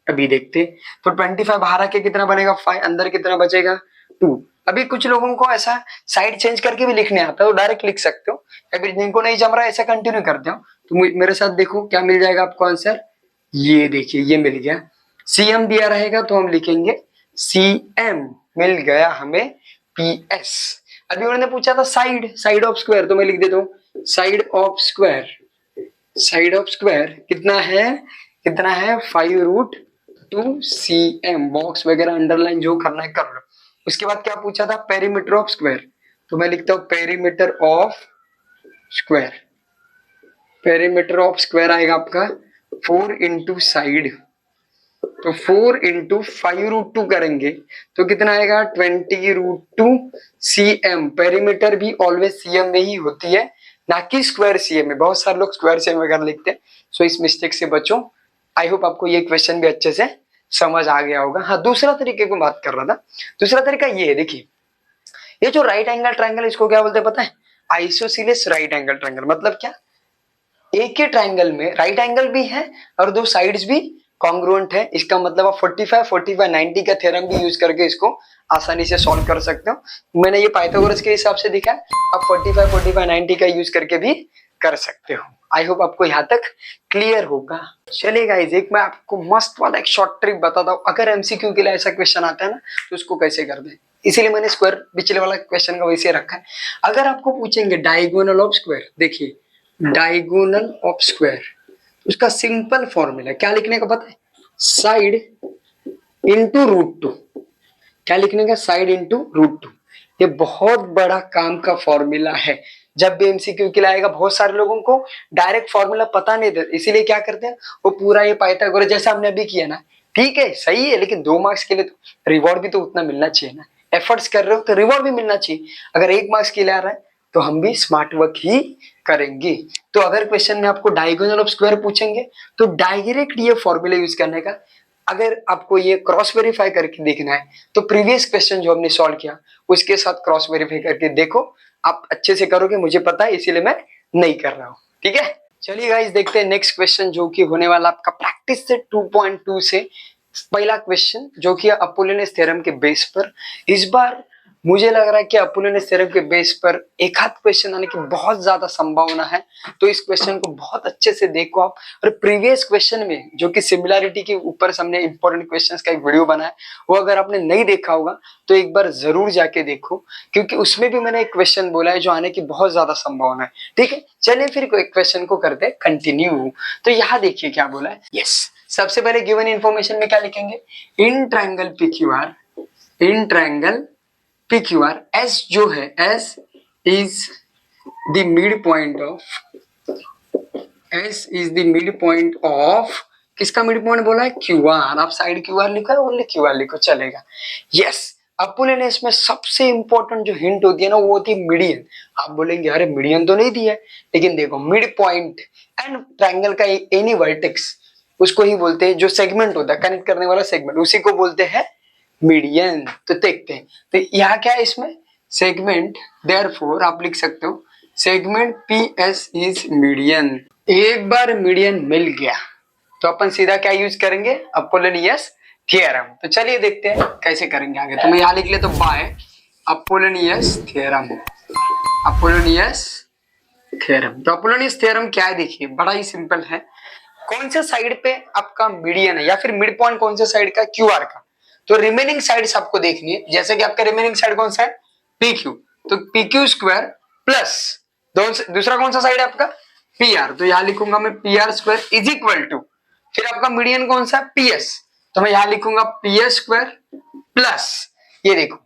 अभी देखते, तो 25 बाहर आके कितना बनेगा 5, अंदर कितना बचेगा 2। अभी कुछ लोगों को ऐसा साइड चेंज करके भी लिखने आता है, तो डायरेक्ट लिख सकते हो। अभी जिनको नहीं जम रहा है ऐसा कंटिन्यू करते हो, तो मेरे साथ देखो क्या मिल जाएगा आपको आंसर, ये देखिए ये मिल गया। cm दिया रहेगा तो हम लिखेंगे cm, मिल गया हमें ps। अभी उन्होंने पूछा था साइड ऑफ स्क्वायर, तो मैं लिख देता हूँ साइड ऑफ स्क्वायर कितना है 5√2 cm। बॉक्स वगैरह अंडरलाइन जो करना है कर लो। उसके बाद क्या पूछा था, पेरीमीटर ऑफ स्क्वायर, तो मैं लिखता हूँ पेरीमीटर ऑफ स्क्वायर आएगा आपका 4 इंटू साइड, तो 4 इंटू 5√2 करेंगे तो कितना आएगा 20√2 cm। पेरीमीटर भी ऑलवेज cm में ही होती है, ना कि स्क्वायर cm में। बहुत सारे लोग स्क्वायर cm वगैरह लिखते हैं, सो इस मिस्टेक से बचो। आई होप आपको ये क्वेश्चन भी अच्छे से समझ आ गया होगा। हाँ, दूसरा तरीके की बात कर रहा था। दूसरा तरीका ये है, देखिए ये जो राइट एंगल ट्रायंगल, इसको क्या बोलते हैं पता है, आइसोसीलेस राइट एंगल ट्रायंगल। मतलब क्या, एक ही ट्रायंगल में राइट एंगल भी है और दो साइड्स भी कॉन्ग्रुएंट है। इसका मतलब आप 45 90 का थ्योरम भी यूज करके इसको आसानी से सॉल्व कर सकते हो। मैंने ये पाइथागोरस के हिसाब से दिखा है, आप 45 90 का यूज करके भी कर सकते हो। आई होप आपको यहाँ तक क्लियर होगा। चलिए गाइस, एक मैं आपको मस्त वाला एक शॉर्ट ट्रिक बताता हूँ। अगर एमसीक्यू के लिए ऐसा क्वेश्चन आता है ना, तो उसको कैसे कर दें, इसीलिए मैंने स्क्वायर पिछले वाला क्वेश्चन का वैसे रखा है। अगर आपको पूछेंगे डायगोनल ऑफ स्क्वायर, देखिए डायगोनल ऑफ स्क्वायर, उसका सिंपल फॉर्मूला क्या लिखने का पता है, साइड इंटू √2। क्या लिखने का, साइड इंटू √2। ये बहुत बड़ा काम का फॉर्मूला है। जब भी एमसीक्यू के लिए आएगा, बहुत सारे लोगों को डायरेक्ट फॉर्मूला पता नहीं देता, इसीलिए क्या करते हैं वो पूरा ये पाइथागोरस जैसा हमने अभी किया ना, ठीक है सही है, लेकिन 2 मार्क्स के लिए तो रिवॉर्ड भी तो उतना मिलना चाहिए ना। एफर्ट्स कर रहे हो तो रिवॉर्ड भी मिलना चाहिए। अगर 1 मार्क्स के लिए आ रहा है तो हम भी स्मार्ट वर्क ही करेंगे। तो अगर क्वेश्चन में आपको डायगोनल ऑफ स्क्वायर पूछेंगे तो डायरेक्ट ये फॉर्मूला यूज करने का। अगर आपको ये क्रॉस वेरीफाई करके देखना है तो प्रीवियस क्वेश्चन जो हमने सॉल्व किया उसके साथ क्रॉस वेरीफाई करके देखो, आप अच्छे से करोगे, मुझे पता है, इसीलिए मैं नहीं कर रहा हूँ। ठीक है, चलिए गाइस देखते हैं नेक्स्ट क्वेश्चन, जो कि होने वाला आपका प्रैक्टिस से 2.2 से पहला क्वेश्चन, जो कि अपोलोनियस थ्योरम के बेस पर। इस बार मुझे लग रहा है कि अपोलोनियस थ्योरम के बेस पर एक आध क्वेश्चन आने की बहुत ज्यादा संभावना है, तो इस क्वेश्चन को बहुत अच्छे से देखो आप। और प्रीवियस क्वेश्चन में जो कि सिमिलैरिटी के ऊपर हमने इंपॉर्टेंट क्वेश्चंस का एक वीडियो बनाया, वो अगर आपने नहीं देखा होगा तो एक बार जरूर जाके देखो, क्योंकि उसमें भी मैंने एक क्वेश्चन बोला है जो आने की बहुत ज्यादा संभावना है। ठीक है, चलिए फिर क्वेश्चन को करते हैं कंटिन्यू। तो यहाँ देखिए क्या बोला है। यस, सबसे पहले गिवन इंफॉर्मेशन में क्या लिखेंगे, इन ट्रायंगल PQR S जो है, S is the midpoint of किसका मिड पॉइंट बोला है, QR। आप साइड QR लिखो, ओनली QR लिखो चलेगा। यस, अपोलोनियस में सबसे इंपॉर्टेंट जो हिंट होती है ना, वो होती है मीडियन। आप बोलेंगे अरे मीडियन तो नहीं दिया है, लेकिन देखो मिड पॉइंट एंड ट्रायंगल का एनी वर्टेक्स, उसको ही बोलते हैं, जो सेगमेंट होता है कनेक्ट करने वाला सेगमेंट, उसी को बोलते हैं मीडियन। तो देखते हैं, तो यहाँ क्या है इसमें, सेगमेंट, देयरफॉर आप लिख सकते हो सेगमेंट PS इज मीडियन। एक बार मीडियन मिल गया तो अपन सीधा क्या यूज करेंगे, अपोलोनियस थ्योरम। तो चलिए देखते हैं कैसे करेंगे आगे। तो मैं यहाँ लिख लेता हूं बाय अपोलोनियस थ्योरम। तो अपोलोनियस थ्योरम क्या है, देखिए बड़ा ही सिंपल है। कौन से साइड पे आपका मीडियन है या फिर मिड पॉइंट कौन से साइड का, QR का, तो रिमेनिंग साइड्स आपको देखनी है। जैसे कि आपका रिमेनिंग साइड कौन सा है, PQ, तो PQ स्क्वायर प्लस दूसरा कौन सा साइड है आपका, PR, तो यहां लिखूंगा मैं PR square is equal to, फिर आपका मीडियन कौन सा है, PS, तो मैं यहां लिखूंगा PS स्क्वायर प्लस, ये देखो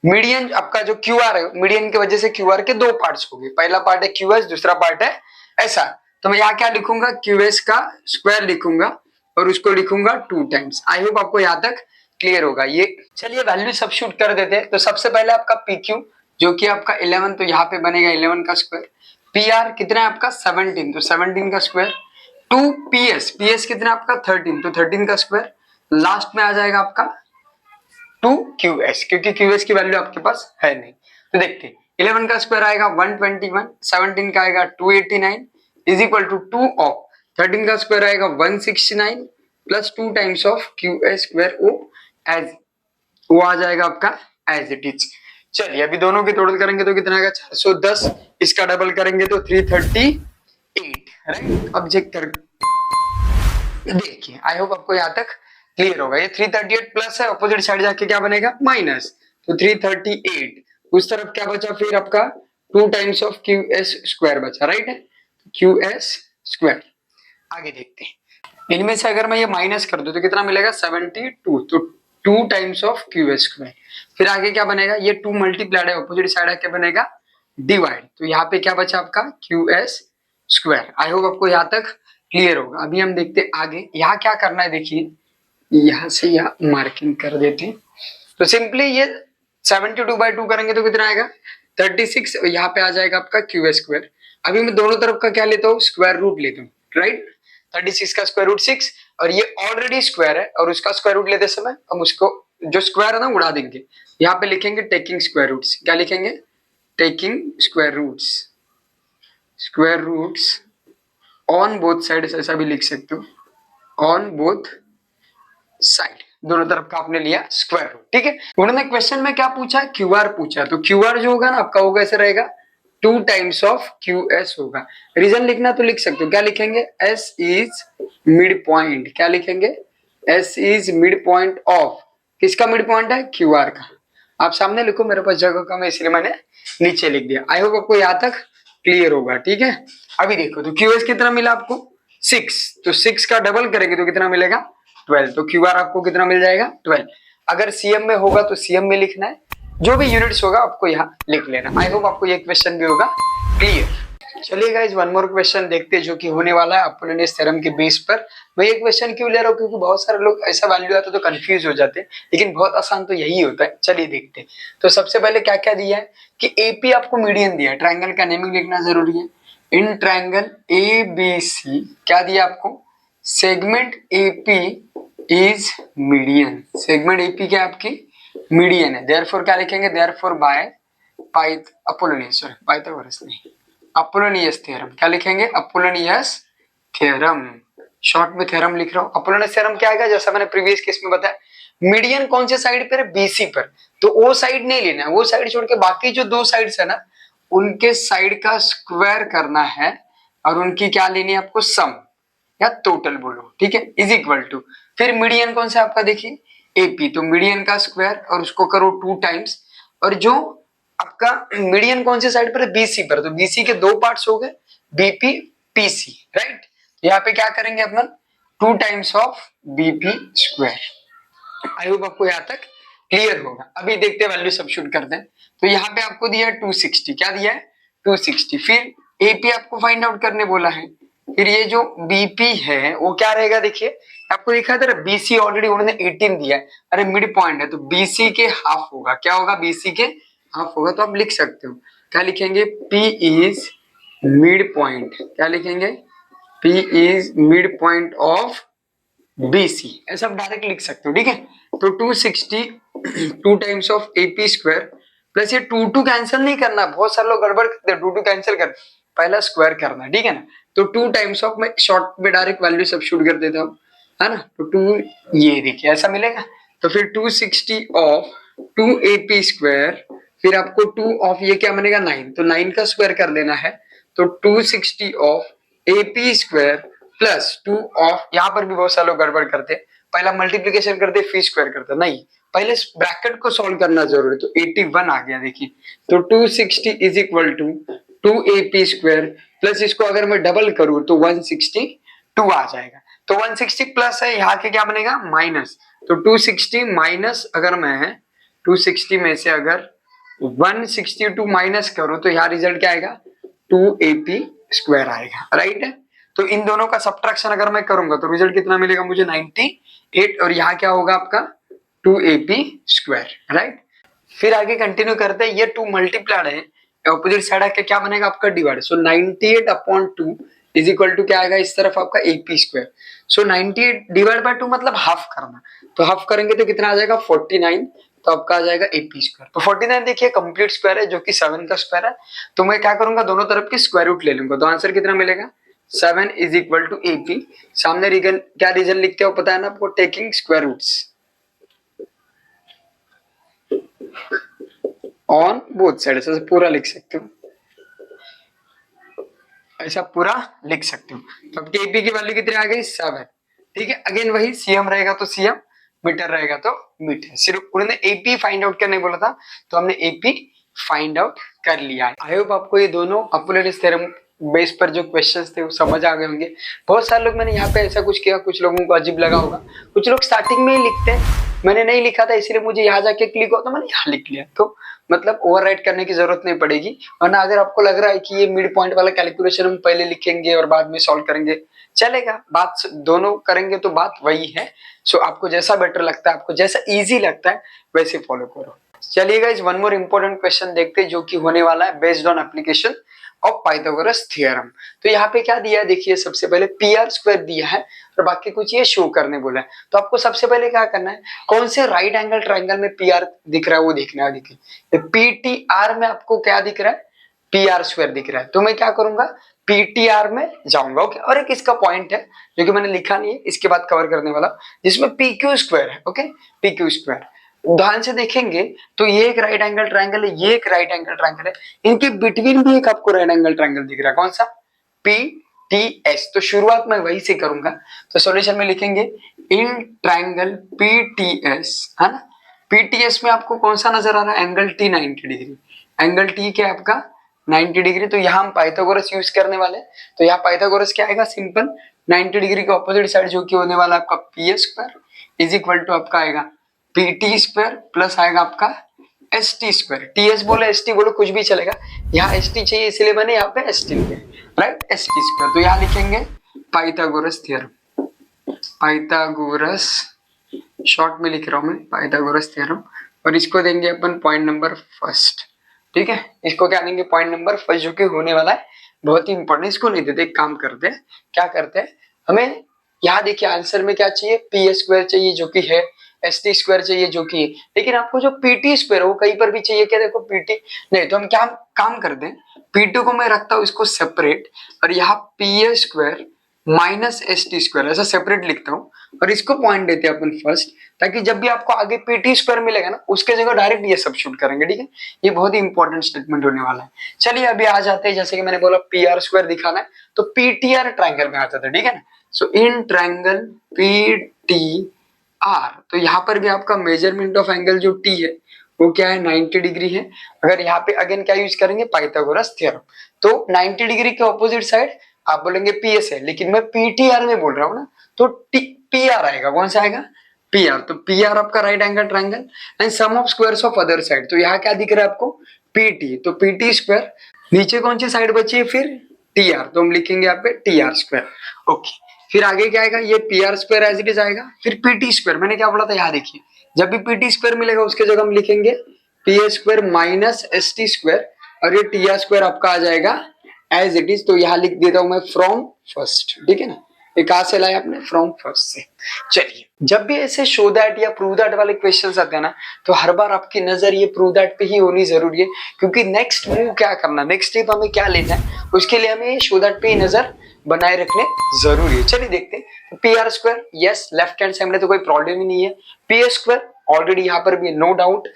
मीडियन आपका जो QR है, मीडियन की वजह से QR के 2 पार्ट्स हो गए, पहला पार्ट है QS, दूसरा पार्ट है ऐसा, तो मैं यहाँ क्या लिखूंगा, QS का स्क्वायर लिखूंगा और उसको लिखूंगा 2 टाइम्स। आई होप आपको यहाँ तक क्लियर होगा ये। चलिए वैल्यू सब्स्टिट्यूट कर देते हैं। तो सबसे पहले आपका PQ जो कि आपका 11, तो यहाँ पे बनेगा 11 का स्क्वायर। PR कितना है आपका 17, तो 17 का स्क्वायर। 2 PS कितना आपका 13, तो 13 का स्क्वायर। लास्ट में आ जाएगा आपका 2 QS, क्योंकि QS की वैल्यू आपके पास है नहीं। तो देखते हैं 11 का स्क्वायर आएगा 121, 17 का आएगा 289 इज इक्वल टू 2 ऑफ 13 का स्क्वायर आएगा 169 plus 2 times of QS square, वो आ जाएगा आपका एज इट इज। चलिए अभी दोनों की टोटल करेंगे तो कितना आएगा 410, इसका डबल करेंगे तो 338, राइट। अब चेक कर, देखिए आई होप आपको यहाँ तक क्लियर होगा। ये 338 प्लस है, ऑपोजिट साइड जाके क्या बनेगा माइनस, तो 338। उस तरफ क्या बचा फिर आपका 2 times of Q S square बचा, राइट है, क्यू एस स्क्वायर। आगे देखते हैं, इनमें से अगर मैं ये माइनस कर दूं तो कितना मिलेगा 72, तो 2 times of Q S square. फिर आगे क्या बनेगा, ये 2 मल्टीप्लाइड है, ऑपोजिट साइड आके बनेगा डिवाइड, तो यहाँ पे क्या बचा आपका Q S square. I hope आपको यहाँ तक क्लियर होगा। अभी हम देखते हैं आगे, यहाँ क्या करना है, देखिए यहाँ से यहाँ मार्किंग कर देते हैं, तो सिंपली ये 72/2 करेंगे तो कितना आएगा 36, यहाँ पे आ जाएगा आपका क्यू एस स्क्वायर। अभी मैं दोनों तरफ का क्या लेता हूँ, स्क्वायर रूट लेता हूँ, राइट। 36 का स्क्वायर रूट 6, और ये ऑलरेडी स्क्वायर है और उसका स्क्वायर रूट लेते समय हम उसको जो स्क्वायर है ना उड़ा देंगे। यहाँ पे लिखेंगे टेकिंग स्क्वायर रूट्स, क्या लिखेंगे taking square roots, square roots on both side, ऐसा भी लिख सकते हो, ऑन बोथ साइड, दोनों तरफ का आपने लिया स्क्वायर रूट, ठीक है। उन्होंने क्वेश्चन में क्या पूछा, क्यू आर पूछा, तो क्यू आर जो होगा ना आपका वो कैसे रहेगा 2 टाइम्स ऑफ क्यू एस होगा। रीजन लिखना तो लिख सकते हो, क्या लिखेंगे एस इज मिड पॉइंट, क्या लिखेंगे S is mid point of, किसका मिड पॉइंट है क्यू आर का। आप सामने लिखो, मेरे पास जगह कम है इसलिए मैंने नीचे लिख दिया। आई होप आपको यहाँ तक क्लियर होगा, ठीक है। अभी देखो तो क्यू एस कितना मिला आपको 6, तो 6 का डबल करेंगे तो कितना मिलेगा 12, तो क्यू आर आपको कितना मिल जाएगा 12। अगर सीएम में होगा तो सीएम में लिखना है, जो भी यूनिट्स होगा आपको यहाँ लिख लेना। आई होप आपको ये क्वेश्चन भी होगा क्लियर। चलिए गाइस वन मोर क्वेश्चन देखते हैं जो कि होने वाला है अपोलोनियस थ्योरम के बेस पर। मैं ये क्वेश्चन क्यों ले रहा हूँ, क्योंकि बहुत सारे लोग ऐसा वैल्यू आता है तो कंफ्यूज हो जाते हैं, लेकिन बहुत आसान तो यही होता है। चलिए देखते हैं। तो सबसे पहले क्या क्या दिया है कि एपी आपको मीडियन दिया है, ट्रायंगल का नेमिंग लिखना जरूरी है। इन ट्रायंगल ए बी सी क्या दिया आपको, segment AP is median, segment AP क्या आपकी मीडियन है। देयरफॉर क्या लिखेंगे, therefore by Apollonius, sorry Pythagoras नहीं, अपोलोनियस थ्योरम, क्या लिखेंगे अपोलोनियस थ्योरम, शॉर्ट में थ्योरम लिख रहा हूं। अपोलोनियस थ्योरम क्या आएगा, जैसा मैंने प्रीवियस केस में बताया, मीडियन कौन से साइड पर है बीसी पर, तो वो साइड नहीं लेना है, वो साइड छोड़ के बाकी जो 2 साइड्स है ना उनके साइड का स्क्वायर करना है, और उनकी क्या लेनी है आपको सम या टोटल बोलो, ठीक है, इज इक्वल टू, फिर मीडियन कौन सा आपका देखिए एपी, तो मीडियन का स्क्वायर और उसको करो 2 टाइम्स, और जो आपका मीडियन कौन से साइड पर है बीसी पर, तो बीसी के 2 पार्ट्स हो गए बीपी पीसी, राइट। यहाँ पे क्या करेंगे अपन 2 times of BP square. I hope आपको यहाँ तक क्लियर होगा। अभी देखते हैं वैल्यू सब्स्टिट्यूट करते हैं। तो यहाँ पे आपको दिया है 260, क्या दिया है 260, फिर एपी आपको फाइंड आउट करने बोला है, फिर ये जो बीपी है वो क्या रहेगा, देखिए आपको दिखा था बीसी ऑलरेडी उन्होंने 18 दिया है, अरे मिड पॉइंट है तो बीसी के हाफ होगा, क्या होगा बीसी के हाफ होगा, तो आप लिख सकते हो क्या लिखेंगे पी इज मिड पॉइंट, क्या लिखेंगे P is mid point of BC, ऐसा आप डायरेक्ट लिख सकते हो, ठीक है। तो 260 2 times of AP square plus ये 2 कैंसिल नहीं करना, बहुत सारे लोग गड़बड़ करते हैं 2 कैंसिल कर, पहला स्क्वायर करना, ठीक है ना। तो 2 टाइम्स ऑफ, मैं शॉर्ट में डायरेक्ट वैल्यू सब्स्टिट्यूट कर देता हूँ, है ना, तो 2 ये देखिए ऐसा मिलेगा, तो फिर 260 ऑफ 2 एपी स्क्वायर, फिर आपको 2 ऑफ ये क्या बनेगा 9, तो 9 का स्क्वायर कर लेना है, तो 260 of AP square plus 2 of, यहाँ पर भी बहुत सारे लोग गड़बड़ करते हैं, पहला मल्टीप्लीकेशन करते फिर स्क्वायर करते, नहीं पहले ब्रैकेट को सॉल्व करना जरूरी, तो 81 आ गया देखिए, तो 260 is equal to 2 AP square plus इसको अगर मैं डबल करूं तो 162 आ जाएगा, तो 160 प्लस है यहाँ के क्या बनेगा माइनस, तो 260 माइनस, अगर मैं 260 में से अगर 162 माइनस करूं तो यहाँ रिजल्ट क्या आएगा 2 एपी स्क्वायर आएगा, राइट है। तो इन दोनों का सब्ट्रैक्शन अगर मैं करूंगा तो रिजल्ट कितना मिलेगा मुझे 98, और यहाँ क्या होगा आपका 2 AP स्क्वायर, राइट। फिर आगे कंटिन्यू करते हैं, ये 2 मल्टीप्लाइड है, ऑपोजिट साइड आके क्या बनेगा आपका divide, so 98/2 is equal to क्या आएगा इस तरफ आपका AP square, so 98 divide by 2 मतलब हाफ करना, तो हाफ करेंगे तो कितना आ जाएगा 49, तो आपका आ जाएगा AP स्क्वायर, तो 49 देखिए कंप्लीट स्क्वायर है जो कि 7 का स्क्वायर है, तो मैं क्या करूंगा दोनों तरफ की स्क्वायर रूट ले लूंगा, तो आंसर कितना मिलेगा 7 इज इक्वल टू AP, सामने रीजन क्या रीजन लिखते हो पता है ना आपको, taking square roots on both side, ऐसा पूरा लिख सकते हो, ऐसा पूरा लिख सकते हो। तो अब एपी की वैल्यू कितनी आ गई 7, ठीक है, अगेन वही सीएम रहेगा तो सीएम, मीटर रहेगा तो मीटर। सिर्फ उन्होंने एपी फाइंड आउट करने बोला था तो हमने एपी फाइंड आउट कर लिया। आई होप आपको ये दोनों अपोलोइडिस थ्योरम बेस पर जो क्वेश्चंस थे वो समझ आ गए होंगे। बहुत सारे लोग, मैंने यहाँ पे ऐसा कुछ किया, कुछ लोगों को अजीब लगा होगा, कुछ लोग स्टार्टिंग में ही लिखते हैं, मैंने नहीं लिखा था इसलिए मुझे यहाँ जाके क्लिक हो तो मैंने यहाँ लिख लिया, तो मतलब ओवरराइट करने की जरूरत नहीं पड़ेगी। वरना अगर आपको लग रहा है कि ये मिड पॉइंट वाला कैलकुलेशन हम पहले लिखेंगे और बाद में सॉल्व करेंगे, चलेगा, बात दोनों करेंगे तो बात वही है। सो आपको जैसा बेटर लगता है, आपको जैसा इजी लगता है वैसे फॉलो करो। चलिए guys, one more important question देखते हैं जो कि होने वाला है based on application of Pythagoras theorem. तो यहाँ पे क्या दिया है देखिए, सबसे पहले पी आर स्क्वायर दिया है और बाकी कुछ ये शो करने बोला है। तो आपको सबसे पहले क्या करना है, कौन से राइट एंगल ट्राइंगल में पी आर दिख रहा है वो देखना है। देखिए पी टी आर में आपको क्या दिख रहा है, पी आर स्क्वायर दिख रहा है, तो मैं क्या करूंगा पीटीआर में जाऊंगा। ओके, और एक इसका पॉइंट है जो कि मैंने लिखा नहीं है, इसके बाद कवर करने वाला, जिसमें पी क्यू स्क्वायर है। ओके, पी क्यू स्क्वायर ध्यान से देखेंगे तो ये एक राइट एंगल ट्रायंगल है, ये एक राइट एंगल ट्रायंगल है, इनके बिटवीन भी एक आपको राइट एंगल ट्रायंगल दिख रहा है, कौन सा, पी टी एस। तो शुरुआत में वही से करूंगा, तो सॉल्यूशन में लिखेंगे इन ट्रायंगल पी टी एस, है ना, पीटीएस में आपको कौन सा नजर आ रहा है, angle T 90 degree, angle T क्या है आपका 90 डिग्री। तो यहाँ हम पाइथागोरस यूज करने वाले हैं, तो यहाँ पाइथागोरस क्या आएगा, सिंपल 90 डिग्री के ऑपोजिट साइड जो कि होने वाला आपका P S square is equal to आपका आएगा पी टी स्क्वायर प्लस आएगा आपका S T square. T S बोलो एस टी बोलो कुछ भी चलेगा, यहाँ एस टी चाहिए इसलिए मैंने यहाँ पे एस टी लिखा, राइट, एस टी स्क्वायर। तो यहाँ लिखेंगे पाइथागोरस थ्योरम, पाइथागोरस शॉर्ट में लिख रहा हूं मैं, पाइथागोरस थ्योरम, और इसको देंगे अपन पॉइंट नंबर फर्स्ट। ठीक है, इसको क्या देंगे, पॉइंट नंबर फर्स्ट, जो कि होने वाला है बहुत ही इंपॉर्टेंट। इसको नहीं देते, एक काम करते हैं, क्या करते हैं, हमें यहाँ देखिए आंसर में क्या चाहिए, पी एस स्क्वायर चाहिए जो कि है, एस टी स्क्वायर चाहिए जो कि, लेकिन आपको जो पी टी स्क्वायर वो कहीं पर भी चाहिए क्या, देखो पी टी नहीं, तो हम क्या काम करते हैं, पी टू को मैं रखता हूँ इसको सेपरेट, और यहाँ P S square minus S T square ऐसा सेपरेट लिखता हूँ, और इसको पॉइंट देते हैं अपन फर्स्ट, ताकि जब भी आपको आगे पीटी स्क्वायर मिलेगा ना उसके जगह डायरेक्ट ये सब्स्टिट्यूट करेंगे। ठीक है, ये बहुत ही इंपॉर्टेंट स्टेटमेंट होने वाला है। चलिए अभी आ जाते हैं, जैसे कि मैंने बोला पी आर स्क्वायर दिखाना है तो पीटीआर ट्रायंगल में आ जाता है। ठीक है ना, so in triangle P T R, तो यहाँ पर भी आपका मेजरमेंट ऑफ एंगल जो टी है वो क्या है, 90 डिग्री है। अगर यहाँ पे अगेन क्या यूज करेंगे, पाइथागोरस थ्योरम, तो 90 डिग्री के ऑपोजिट साइड आप बोलेंगे पी एस है, लेकिन मैं पीटीआर में बोल रहा हूँ ना, तो पी आर आएगा, कौन सा आएगा, पी आर। तो पी आर आपका right angle triangle and sum of squares of other side, तो यहाँ क्या दिख रहा है आपको, पीटी, तो पीटी स्क्वायर, नीचे कौन सी साइड बची है फिर, टी आर, तो हम लिखेंगे यहाँ पे टी आर स्क्वायर। ओके, फिर आगे क्या आएगा, ये P R square as it is आएगा, फिर पीटी स्क्वायर, मैंने क्या बोला था, यहाँ देखिए जब भी पीटी स्क्वायर मिलेगा उसके जगह हम लिखेंगे P A square minus S T square, और ये टी आर स्क्वायर आपका आ जाएगा एज इट इज। तो यहाँ लिख देता हूं मैं फ्रॉम फर्स्ट। ठीक है ना, ये कहां से लाया आपने, फ्रॉम फर्स्ट से। चलिए जब भी ऐसे शो दैट या प्रूव दैट वाले क्वेश्चंस आते हैं ना, तो हर बार आपकी नजर ये प्रूव दैट पे ही होनी जरूरी है, क्योंकि नेक्स्ट मूव क्या करना, नेक्स्ट स्टेप हमें क्या लेना है, उसके लिए हमें शो दैट पे ही नजर बनाए रखने जरूरी है। चलिए देखते हैं, P R square yes, left hand side में तो कोई प्रॉब्लम ही नहीं है, पी एस स्क्वायर ऑलरेडी यहाँ पर भी नो डाउट,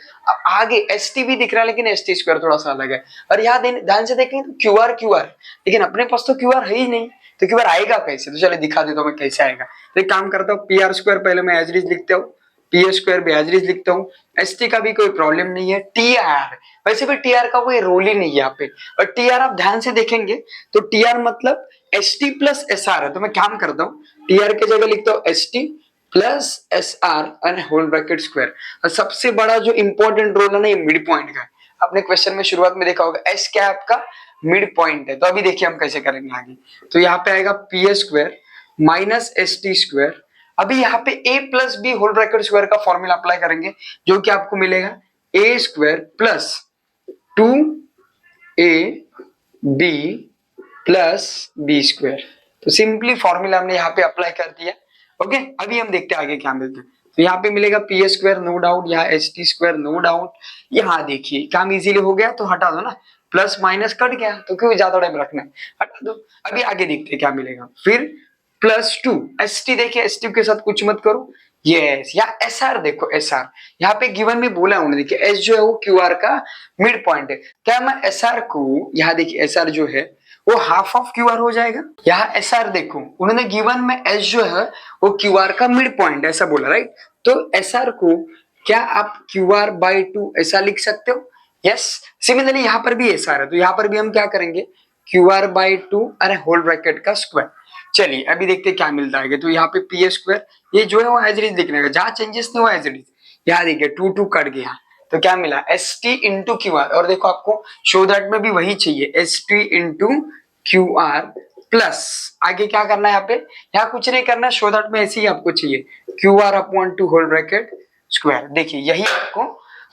आगे एस टी भी दिख रहा है लेकिन एस टी स्क्वायर थोड़ा सा अलग है, और यहाँ ध्यान से देखें क्यू आर क्यू आर, लेकिन अपने पास तो क्यू आर है ही नहीं, तो क्यू आर आएगा कैसे, तो चलिए दिखा देता हूँ मैं कैसे आएगा। तो एक काम करता हूँ, पी आर स्क्वायर पहले मैं एज इट इज लिखता हूँ, पी एस स्क्वायर भी एज इट इज लिखता हूँ, एस टी का भी कोई प्रॉब्लम नहीं है, टी आर वैसे भी टी आर का कोई रोल ही नहीं है यहाँ पे, और टी आर आप ध्यान से देखेंगे तो टी आर मतलब S T plus S are है, तो मैं काम करता हूँ टी आर के जगह लिखता हूँ S T plus S R and whole bracket square. और सबसे बड़ा जो इंपॉर्टेंट रोल है ना, ये मिड पॉइंट का है, आपने क्वेश्चन में शुरुआत में देखा होगा एस क्या है आपका, मिड पॉइंट है। तो अभी देखिए हम कैसे करेंगे आगे, तो यहाँ पे आएगा P S square minus S T square, अभी यहाँ पे a plus B whole bracket square का फॉर्मूला अप्लाई करेंगे, जो कि आपको मिलेगा A square plus 2ab plus B square. तो सिंपली फॉर्मूला हमने यहाँ पे अप्लाई कर दिया। ओके, अभी हम देखते हैं आगे क्या मिलता है। तो यहाँ पे मिलेगा P A square no doubt, यहाँ S T square no doubt, यहाँ देखिए काम इजीली हो गया, तो हटा दो ना, प्लस माइनस कट गया, तो क्यों ज्यादा टाइम रखना है, हटा दो। अभी आगे देखते हैं क्या मिलेगा, फिर प्लस 2 एस टी, देखिए एस टी के साथ कुछ मत करो, यस, या एस आर देखो, एस आर यहाँ पे गिवन में बोला उन्होंने, देखिए एस जो है वो क्यू आर का मिड पॉइंट है, क्या मैं एस आर को, यहाँ देखिए एस आर जो है वो हाफ ऑफ क्यू आर हो जाएगा। यहाँ एस आर देखो, उन्होंने गिवन में एस जो है वो क्यू आर का मिड पॉइंट ऐसा बोला, राइट। तो एस आर को क्या आप क्यू आर बाई 2 ऐसा लिख सकते हो? यस। सिमिलरली यहाँ पर भी एस आर है, तो यहाँ पर भी हम क्या करेंगे, क्यू आर बाई 2 अरे होल ब्रैकेट का स्क्वायर। चलिए अभी देखते हैं क्या मिलता है। तो यहाँ पे पी ए स्क्वायर ये जो है वो एज इट इज लिखने का, जहाँ चेंजेस नहीं हुआ एज इट इज। यहाँ देखिए 2 2 कट गया, तो क्या मिला, S T into Q R. और देखो आपको शो दैट में भी वही चाहिए, S T into Q R plus आगे क्या करना है यहाँ पे, यहाँ कुछ नहीं करना, शो दैट में ऐसे ही आपको चाहिए Q R upon 2 whole bracket square. देखिए यही आपको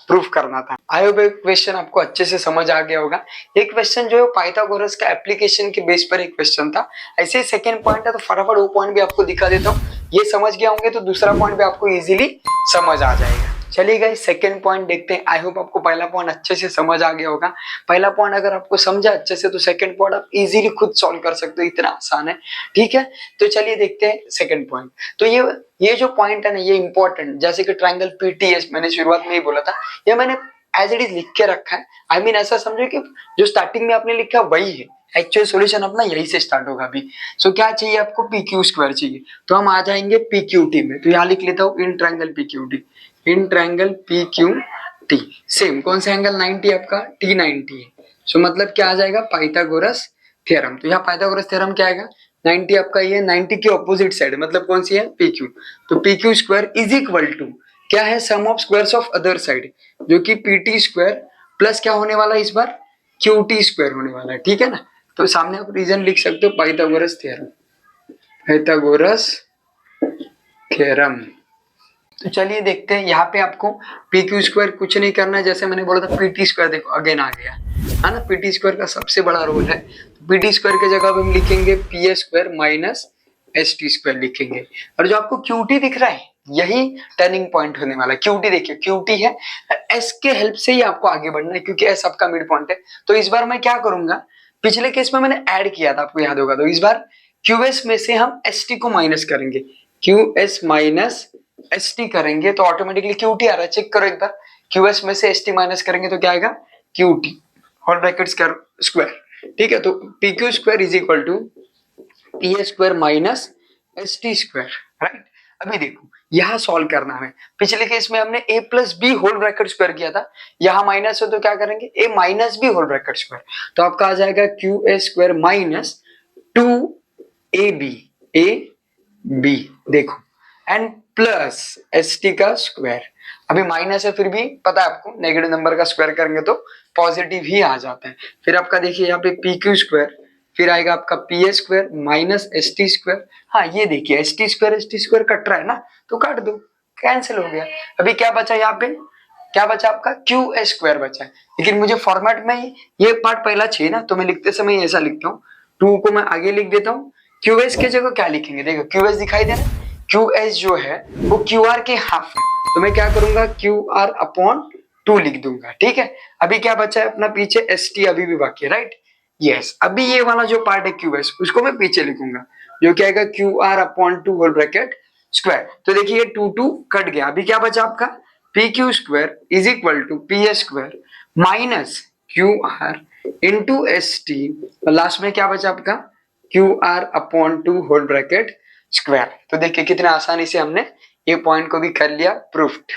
प्रूफ करना था। आई होप क्वेश्चन आपको अच्छे से समझ आ गया होगा। एक क्वेश्चन जो है पाइथागोरस का एप्लीकेशन के बेस पर एक क्वेश्चन था। ऐसे ही सेकंड पॉइंट है, तो फटाफट वो पॉइंट भी आपको दिखा देता हूँ। ये समझ गया होंगे तो दूसरा पॉइंट भी आपको इजीली समझ आ जाएगा। चलिए गाइस सेकंड पॉइंट देखते हैं। आई होप आपको पहला पॉइंट अच्छे से समझ आ गया होगा। पहला पॉइंट अगर आपको समझा अच्छे से तो सेकंड पॉइंट आप इजीली खुद सॉल्व कर सकते हो, इतना आसान है, ठीक है। तो चलिए देखते हैं सेकंड पॉइंट। तो ये जो पॉइंट है ना ये इंपॉर्टेंट, जैसे कि ट्रायंगल पीटीएस मैंने शुरुआत में ही बोला था, ये मैंने एज इट इज लिख के रखा है। आई मीन ऐसा समझो कि जो स्टार्टिंग में आपने लिखा वही है, एक्चुअल सॉल्यूशन अपना यही से स्टार्ट होगा अभी। सो क्या चाहिए आपको, पी क्यू स्क्वायर चाहिए, तो हम आ जाएंगे पी क्यू टी में। तो यहाँ लिख लेता हूँ इन ट्रायंगल पी क्यू टी, इन triangle P Q T. Same कौन सा एंगल, 90 आपका टी 90 है। सो मतलब क्या आ जाएगा, पाइथागोरस थ्योरम। तो यहाँ पाइथागोरस थ्योरम क्या आएगा, 90 आपका ये 90 की ऑपोजिट साइड, मतलब कौन सी है, पी क्यू। तो P Q square is equal to क्या है, sum of squares of other side, जो कि पी टी स्क्वायर प्लस क्या होने वाला है इस बार, क्यू टी स्क्वायर होने वाला है, ठीक है ना। तो सामने आप रीजन लिख सकते हो, पाइथागोरस थ्योरम, पाइथागोरस थ्योरम। तो चलिए देखते हैं, यहाँ पे आपको पी क्यू स्क्वायर कुछ नहीं करना है, जैसे मैंने बोला था पी टी स्क्वायर, देखो अगेन आ गया है ना, पी टी स्क्वायर का सबसे बड़ा रोल है। पी टी स्क्वायर की जगह हम लिखेंगे P A square minus S T square लिखेंगे। और जो आपको क्यू टी दिख रहा है यही टर्निंग पॉइंट होने वाला है। क्यू टी देखिए, क्यू टी है, एस के हेल्प से ही आपको आगे बढ़ना है, क्योंकि एस आपका मिड पॉइंट है। तो इस बार मैं क्या करूंगा, पिछले केस में मैंने ऐड किया था, आपको याद होगा, तो इस बार क्यू एस में से हम एस टी को माइनस करेंगे, Q S minus S T करेंगे तो ऑटोमेटिकली क्यू टी आ रहा है, चेक करो एक बार। क्यू एस में से एस टी माइनस करेंगे तो क्या आएगा, Q T whole bracket square, ठीक है। तो P Q square is equal to P A square minus S T square, right. अभी देखो यहाँ सॉल्व करना है, पिछले केस में हमने a plus B whole bracket square किया था, यहाँ माइनस हो तो क्या करेंगे, a minus B whole bracket square. तो आपका आ जाएगा Q A square minus 2ab a b, देखो, एंड प्लस एस टी का स्क्वायर। अभी माइनस है फिर भी पता है आपको, नेगेटिव नंबर का स्क्वायर करेंगे तो पॉजिटिव ही आ जाता है। फिर आपका देखिए यहाँ पे पी क्यू स्क्वायर, फिर आएगा आपका P A square minus S T square. हाँ ये देखिए एस टी स्क्वायर कट रहा है ना, तो काट दो, कैंसिल हो गया। अभी क्या बचा यहाँ पे, क्या बचा आपका, क्यू ए स्क्वायर बचा है। लेकिन मुझे फॉर्मेट में ये पार्ट पहला चाहिए ना, तो मैं लिखते समय ऐसा लिखता हूँ, 2 को मैं आगे लिख देता हूँ। क्यू एस के जगह क्या लिखेंगे, देखो क्यू एस दिखाई दे रहा है, क्यू एस जो है वो क्यू आर के हाफ है, तो मैं क्या करूंगा, क्यू आर अपॉन 2 लिख दूंगा, ठीक है। अभी क्या बचा है अपना पीछे, एस टी अभी भी बाकी है, राइट। यस, अभी ये वाला जो पार्ट है क्यू एस, उसको मैं पीछे लिखूंगा, जो क्या आएगा, Q R upon 2 whole bracket square. तो देखिए 2 2 कट गया, अभी क्या बचा आपका, P Q square is equal to P A square minus Q R into S T, और लास्ट में क्या बचा आपका, Q R upon 2 whole bracket square. तो देखिए कितना आसानी से हमने ये पॉइंट को भी कर लिया प्रूफ्ड।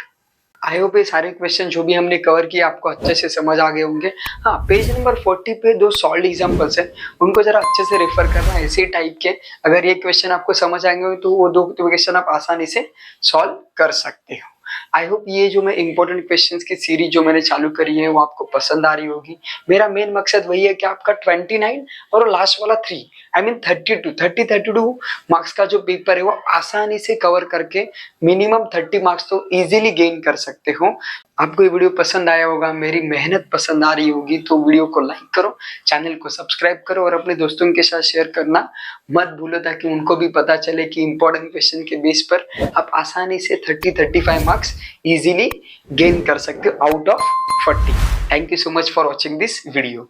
आई होप ये सारे क्वेश्चन जो भी हमने कवर किए आपको अच्छे से समझ आ गए होंगे। हाँ, पेज नंबर 40 पे 2 सॉल्व एग्जांपल्स है, उनको जरा अच्छे से रेफर करना, ऐसे टाइप के। अगर ये क्वेश्चन आपको समझ आएंगे तो वो 2 क्वेश्चन आप आसानी से सॉल्व कर सकते हो। आई होप ये जो मैं इंपॉर्टेंट क्वेश्चंस की सीरीज जो मैंने चालू करी है वो आपको पसंद आ रही होगी। मेरा मेन मकसद वही है कि आपका 29 और लास्ट वाला 3 आई मीन 32 मार्क्स का जो पेपर है वो आसानी से कवर करके मिनिमम 30 मार्क्स तो इजीली गेन कर सकते हो। आपको ये वीडियो पसंद आया होगा, मेरी मेहनत पसंद आ रही होगी, तो वीडियो को लाइक करो, चैनल को सब्सक्राइब करो और अपने दोस्तों के साथ शेयर करना मत भूलो, ताकि उनको भी पता चले कि इंपॉर्टेंट क्वेश्चन के बेस पर आप आसानी से 30-35 मार्क्स इजीली गेन कर सकते हो out of 40। Thank you so much for watching this video.